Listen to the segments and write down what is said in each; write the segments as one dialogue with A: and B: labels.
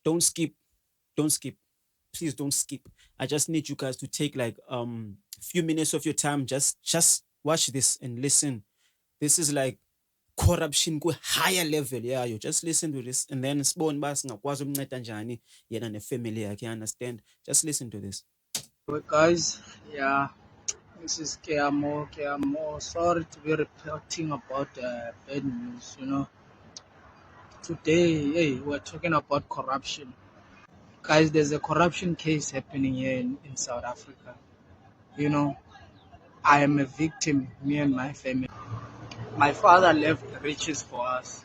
A: Don't skip. Don't skip. Please don't skip. I just need you guys to take like few minutes of your time. Just watch this and listen. This is like corruption ku higher level. Yeah, you just listen to this and then sibone ba singakwazi ukunceda njani yena nefamily yakhe. You understand? Just listen to this.
B: Well, guys, yeah, this is Keamo. Keamo. Sorry to be reporting about bad news. Today, hey, we're talking about corruption. Guys, there's a corruption case happening here in South Africa. You know, I am a victim, me and my family. My father left riches for us.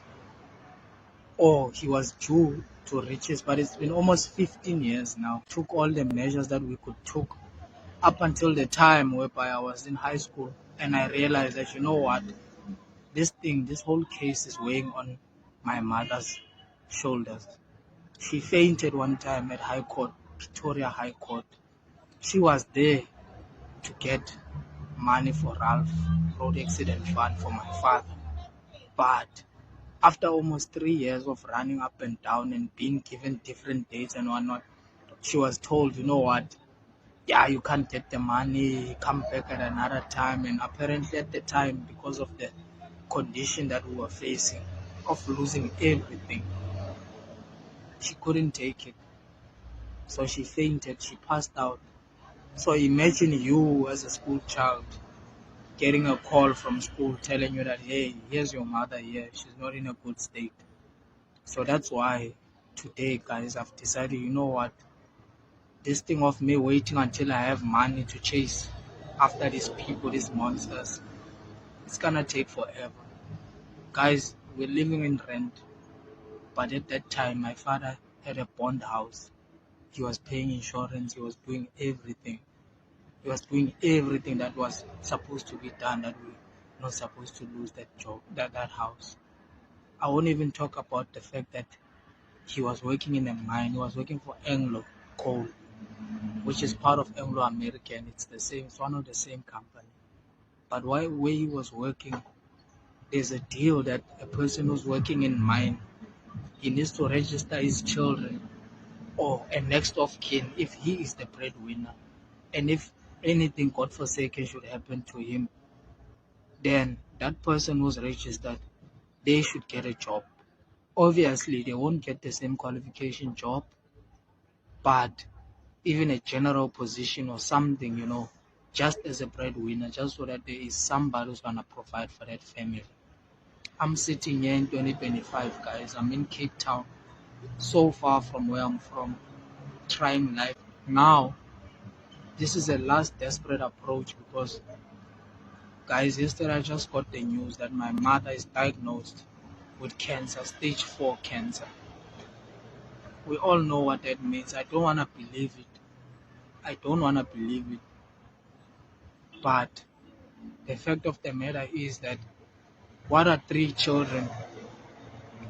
B: Oh, he was due to riches, but it's been almost 15 years now. Took all the measures that we could take up until the time whereby I was in high school, and I realized that this whole case is weighing on my mother's shoulders. She fainted one time at High Court, Pretoria High Court. She was there to get money for Ralph Road Accident Fund for my father. But after almost 3 years of running up and down and being given different dates and whatnot, she was told, yeah, you can't get the money, come back at another time. And apparently at the time, because of the condition that we were facing of losing everything, she couldn't take it. So she fainted, she passed out. So imagine you as a school child getting a call from school telling you that, hey, here's your mother here, she's not in a good state. So that's why today, guys, I've decided, this thing of me waiting until I have money to chase after these people, these monsters, it's gonna take forever. Guys, we're living in rent, but at that time, my father had a bond house. He was paying insurance, he was doing everything. He was doing everything that was supposed to be done, that we not supposed to lose that job, that house. I won't even talk about the fact that he was working in a mine. He was working for Anglo Coal, which is part of Anglo American. It's the same. It's one of the same company. But where he was working, there's a deal that a person who's working in mine, he needs to register his children or a next of kin if he is the breadwinner. And if anything, God forsaken, should happen to him, then that person who's registered, they should get a job. Obviously, they won't get the same qualification job, but even a general position or something, just as a breadwinner, just so that there is somebody who's gonna provide for that family. I'm sitting here in 2025, guys. I'm in Cape Town, so far from where I'm from, trying life. Now, this is a last desperate approach because, guys, yesterday I just got the news that my mother is diagnosed with cancer, stage 4 cancer. We all know what that means. I don't want to believe it. I don't want to believe it. But the fact of the matter is that what are 3 children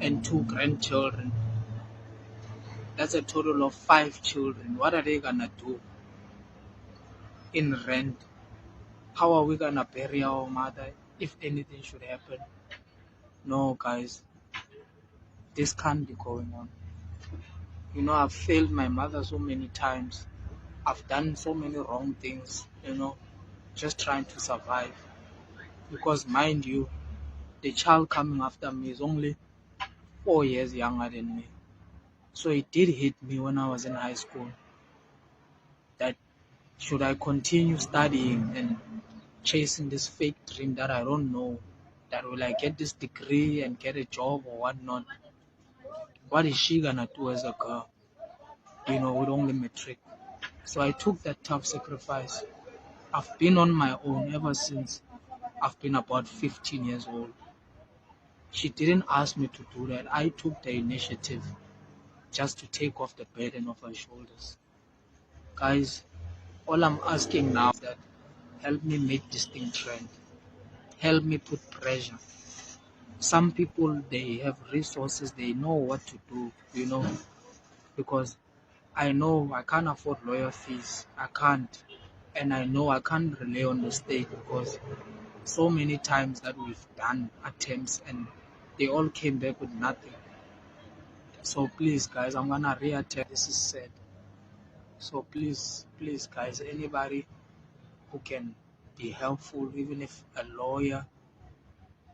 B: and 2 grandchildren? That's a total of 5 children. What are they gonna do in rent? How are we gonna bury our mother if anything should happen? No, guys, this can't be going on. I've failed my mother so many times. I've done so many wrong things, just trying to survive. Because, mind you, the child coming after me is only 4 years younger than me. So it did hit me when I was in high school that should I continue studying and chasing this fake dream that I don't know, that will I get this degree and get a job or whatnot? What is she gonna do as a girl, with only matric? So I took that tough sacrifice. I've been on my own ever since I've been about 15 years old. She didn't ask me to do that. I took the initiative just to take off the burden of her shoulders. Guys, all I'm asking now is that help me make this thing trend. Help me put pressure. Some people, they have resources, they know what to do, because I know I can't afford lawyer fees. I can't. And I know I can't rely on the state because so many times that we've done attempts and they all came back with nothing. So please, guys, I'm gonna reattend. This is sad. So please, guys, anybody who can be helpful, even if a lawyer,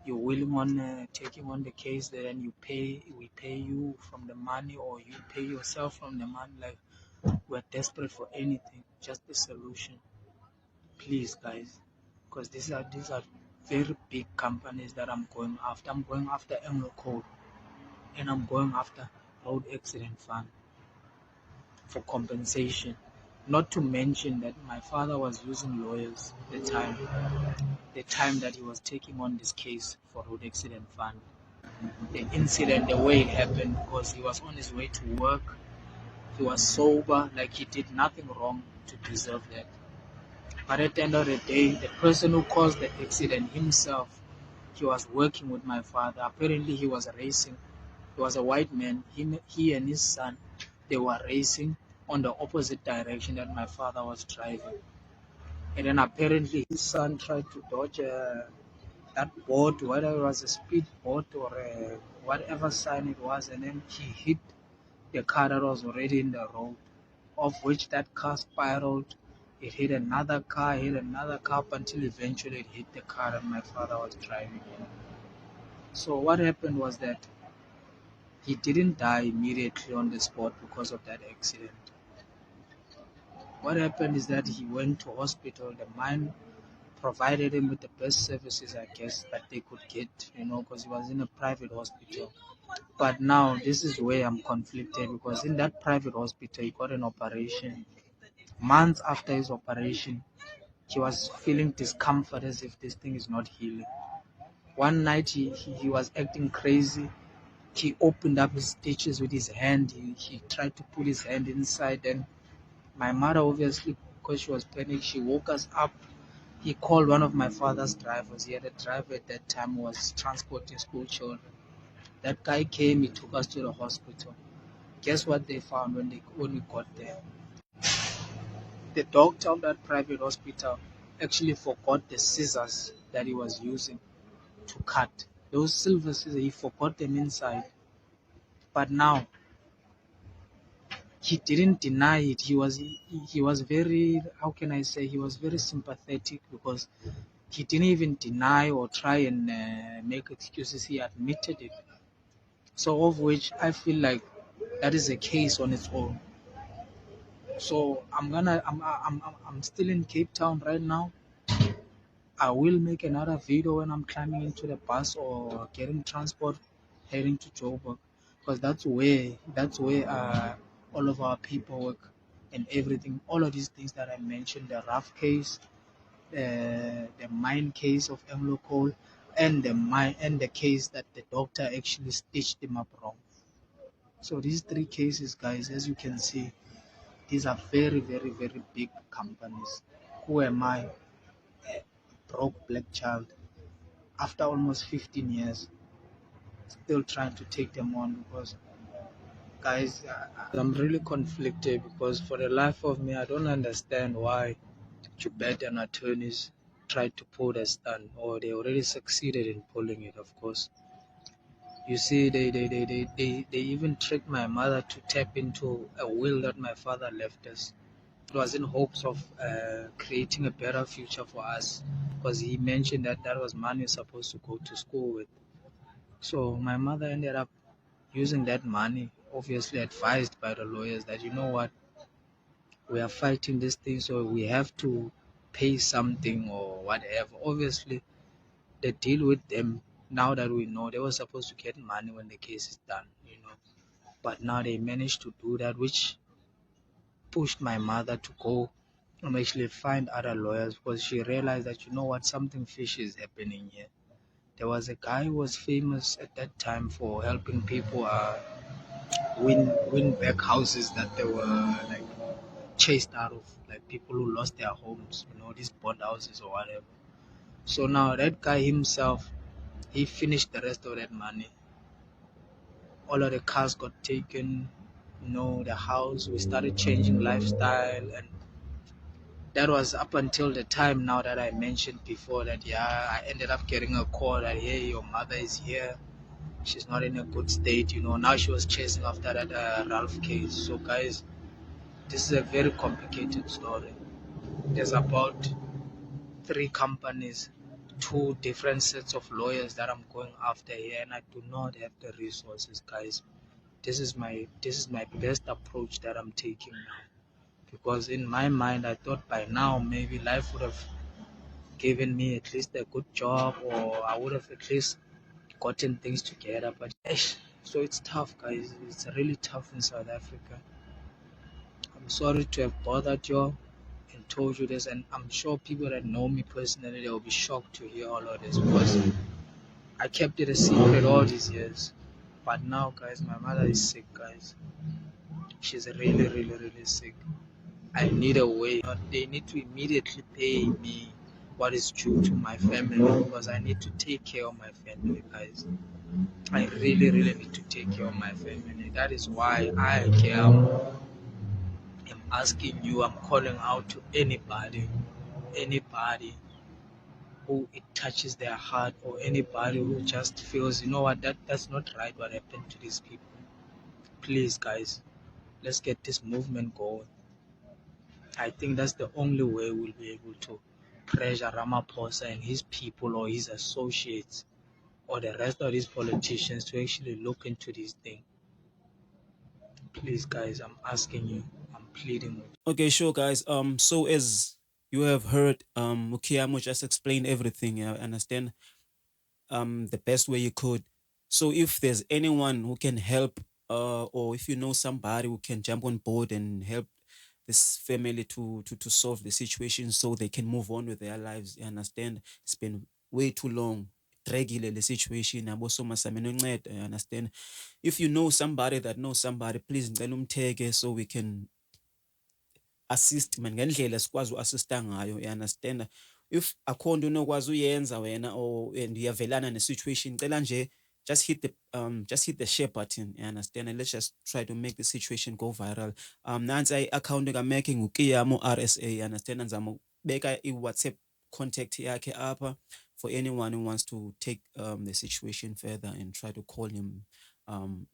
B: you're willing on taking on the case, then we pay you from the money, or you pay yourself from the money. Like, we're desperate for anything, just a solution, please, guys, because these are very big companies that I'm going after. I'm going after Anglo Code, and I'm going after Road Accident Fund for compensation. Not to mention that my father was using lawyers the time that he was taking on this case for Road Accident Fund. The incident, the way it happened, because he was on his way to work, he was sober, like he did nothing wrong to deserve that. But at the end of the day, the person who caused the accident himself, he was working with my father. Apparently, he was racing. He was a white man. He and his son, they were racing on the opposite direction that my father was driving. And then apparently, his son tried to dodge that boat, whether it was a speed boat or whatever sign it was, and then he hit the car that was already in the road, of which that car spiraled. It hit another car up until eventually it hit the car that my father was driving in. So what happened was that he didn't die immediately on the spot because of that accident. What happened is that he went to hospital. The mine provided him with the best services, I guess, that they could get, because he was in a private hospital. But now this is where I'm conflicted, because in that private hospital, he got an operation. Months after his operation, he was feeling discomfort as if this thing is not healing. One night he was acting crazy. He opened up his stitches with his hand. He tried to put his hand inside, and my mother, obviously, because she was panicked, she woke us up. He called one of my father's drivers. He had a driver at that time who was transporting school children. That guy came, he took us to the hospital. Guess what they found when we got there? The doctor of that private hospital actually forgot the scissors that he was using to cut. Those silver scissors, he forgot them inside. But now he didn't deny it. He was very, how can I say, he was very sympathetic, because he didn't even deny or try and make excuses. He admitted it. So of which I feel like that is a case on its own. So I'm still in Cape Town right now. I will make another video when I'm climbing into the bus or getting transport heading to Joburg, because that's where all of our paperwork and everything, all of these things that I mentioned, the rough case, the mine case of Anglo Coal, and the case that the doctor actually stitched him up wrong. So these three cases, guys, as you can see, these are very, very, very big companies. Who am I? A broke black child after almost 15 years, still trying to take them on, because, guys, I'm really conflicted, because for the life of me, I don't understand why Tibetan attorneys tried to pull the stunt, or they already succeeded in pulling it, of course. You see, they even tricked my mother to tap into a will that my father left us. It was in hopes of creating a better future for us, because he mentioned that that was money supposed to go to school with. So my mother ended up using that money, obviously advised by the lawyers that, you know what, we are fighting this thing, so we have to pay something or whatever. Obviously, the deal with them, now that we know, they were supposed to get money when the case is done. But now they managed to do that, which pushed my mother to go and actually find other lawyers, because she realized that, you know what, something fishy is happening here. There was a guy who was famous at that time for helping people win back houses that they were like chased out of, like people who lost their homes, these bond houses or whatever. So now that guy himself, he finished the rest of that money. All of the cars got taken, the house. We started changing lifestyle, and that was up until the time now that I mentioned before, that yeah, I ended up getting a call that, hey, your mother is here. She's not in a good state, you know. Now she was chasing after that Ralph case. So, guys, this is a very complicated story. There's about three companies, two different sets of lawyers that I'm going after here, and I do not have the resources, guys. This is my best approach that I'm taking now. Because in my mind, I thought by now maybe life would have given me at least a good job, or I would have at least gotten things together. But so it's tough, guys. It's really tough in South Africa. I'm sorry to have bothered you and told you this, and I'm sure people that know me personally, they will be shocked to hear all of this because I kept it a secret all these years. But now, guys, my mother is sick, guys. She's really, really, really sick. I need a way. They need to immediately pay me what is due to my family because I need to take care of my family, guys. I really, really need to take care of my family. That is why I am asking you, I'm calling out to anybody who it touches their heart, or anybody who just feels, you know what, that's not right what happened to these people. Please, guys, let's get this movement going. I think that's the only way we'll be able to pressure Ramaphosa and his people or his associates or the rest of these politicians to actually look into this thing. Please, guys, I'm asking you, I'm pleading with you.
A: Okay, sure, guys. So as you have heard, Mukiamo just explained everything. I understand. The best way you could. So if there's anyone who can help, or if you know somebody who can jump on board and help this family to solve the situation so they can move on with their lives, you understand? It's been way too long. Regular the situation. I understand. If you know somebody that knows somebody, please ngicela umtheke so we can assist man ngendlela sikwazi uassista ngayo, you understand? If akho nto unokwazi uyenza wena or and uyavelana nesituation, cela nje just hit the share button, you understand? And let's just try to make the situation go viral. Nansi i-account kaMeke nguKiyamo RSA, you understand? Ngizama ukubeka i-WhatsApp contact yakhe apha for anyone who wants to take the situation further and try to call him.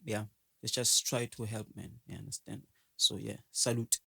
A: Yeah, let's just try to help, man, you understand? So yeah, salute.